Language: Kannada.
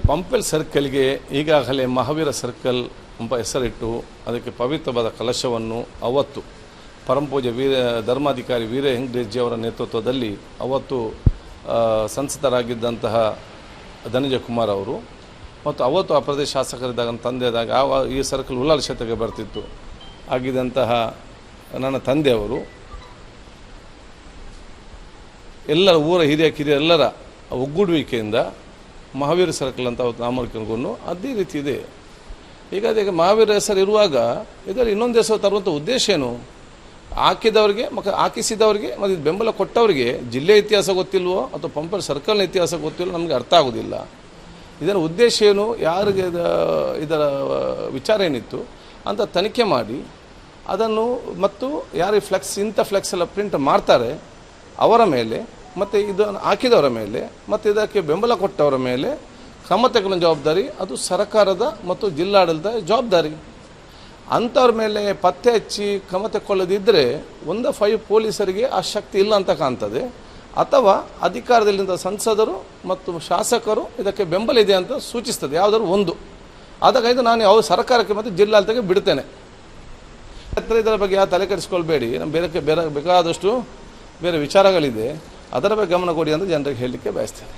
ಪಂಪೆಲ್ ಸರ್ಕಲ್ಗೆ ಈಗಾಗಲೇ ಮಹಾವೀರ ಸರ್ಕಲ್ ಎಂಬ ಹೆಸರಿಟ್ಟು ಅದಕ್ಕೆ ಪವಿತ್ರವಾದ ಕಲಶವನ್ನು ಅವತ್ತು ಪರಮಪೂಜ್ಯ ಧರ್ಮಾಧಿಕಾರಿ ವೀರ ಹೆಂಗ್ರೇಜಿ ಅವರ ನೇತೃತ್ವದಲ್ಲಿ ಅವತ್ತು ಸಂಸದರಾಗಿದ್ದಂತಹ ಧನಂಜಯ ಕುಮಾರ್ ಅವರು ಮತ್ತು ಅವತ್ತು ಆ ಪ್ರದೇಶ ಶಾಸಕರಿದ್ದಾಗ ತಂದೆಯಾದಾಗ ಈ ಸರ್ಕಲ್ ಉಳ್ಳಾಲ ಕ್ಷೇತ್ರಕ್ಕೆ ಬರ್ತಿತ್ತು ಆಗಿದ್ದಂತಹ ನನ್ನ ತಂದೆಯವರು ಎಲ್ಲರ ಊರ ಹಿರಿಯ ಕಿರಿಯರೆಲ್ಲರ ಒಗ್ಗೂಡುವಿಕೆಯಿಂದ ಮಹಾವೀರ ಸರ್ಕಲ್ ಅಂತ ನಾಮಕರಣಗೊಂಡು ಅದೇ ರೀತಿ ಇದೆ. ಈಗ ಅದಕ್ಕೆ ಮಹಾವೀರ ಹೆಸರು ಇರುವಾಗ ಇದರಲ್ಲಿ ಇನ್ನೊಂದು ಹೆಸರು ತರುವಂಥ ಉದ್ದೇಶ ಏನು? ಹಾಕಿದವರಿಗೆ ಮತ್ತು ಹಾಕಿಸಿದವರಿಗೆ ಮತ್ತು ಬೆಂಬಲ ಕೊಟ್ಟವರಿಗೆ ಜಿಲ್ಲೆಯ ಇತಿಹಾಸ ಗೊತ್ತಿಲ್ವೋ ಅಥವಾ ಪಂಪೆಲ್ ಸರ್ಕಲ್ನ ಇತಿಹಾಸ ಗೊತ್ತಿಲ್ವೋ ನಮಗೆ ಅರ್ಥ ಆಗೋದಿಲ್ಲ. ಇದರ ಉದ್ದೇಶ ಏನು, ಯಾರಿಗೆ ಇದರ ವಿಚಾರ ಏನಿತ್ತು ಅಂತ ತನಿಖೆ ಮಾಡಿ ಅದನ್ನು ಮತ್ತು ಯಾರು ಇಂಥ ಫ್ಲೆಕ್ಸ್ ಎಲ್ಲ ಪ್ರಿಂಟ್ ಮಾಡ್ತಾರೆ ಅವರ ಮೇಲೆ ಮತ್ತು ಇದನ್ನು ಹಾಕಿದವರ ಮೇಲೆ ಮತ್ತು ಇದಕ್ಕೆ ಬೆಂಬಲ ಕೊಟ್ಟವರ ಮೇಲೆ ಕ್ರಮ ತಗೊಳ್ಳೋ ಜವಾಬ್ದಾರಿ ಅದು ಸರ್ಕಾರದ ಮತ್ತು ಜಿಲ್ಲಾಡಳಿತ ಜವಾಬ್ದಾರಿ. ಅಂಥವ್ರ ಮೇಲೆ ಪತ್ತೆ ಹಚ್ಚಿ ಕ್ರಮ ತಗೊಳ್ಳೋದಿದ್ದರೆ 5 ಪೊಲೀಸರಿಗೆ ಆ ಶಕ್ತಿ ಇಲ್ಲ ಅಂತ ಕಾಣ್ತದೆ, ಅಥವಾ ಅಧಿಕಾರದಲ್ಲಿದ್ದ ಸಂಸದರು ಮತ್ತು ಶಾಸಕರು ಇದಕ್ಕೆ ಬೆಂಬಲ ಇದೆ ಅಂತ ಸೂಚಿಸ್ತದೆ ಯಾವುದಾದ್ರು ಒಂದು. ಅದಕ್ಕಾಗಿ ನಾನು ಯಾವ ಸರ್ಕಾರಕ್ಕೆ ಮತ್ತು ಜಿಲ್ಲಾಡಳಿತಕ್ಕೆ ಬಿಡ್ತೇನೆ. ಇದರ ಬಗ್ಗೆ ಯಾವ ತಲೆ ಕೆಡಿಸ್ಕೊಳ್ಬೇಡಿ, ಬೇರೆ ಬೇಕಾದಷ್ಟು ಬೇರೆ ವಿಚಾರಗಳಿದೆ, ಅದರ ಬಗ್ಗೆ ಗಮನ ಕೊಡಿ ಅಂತ ಜನರಿಗೆ ಹೇಳಲಿಕ್ಕೆ ಬಯಸ್ತೇನೆ.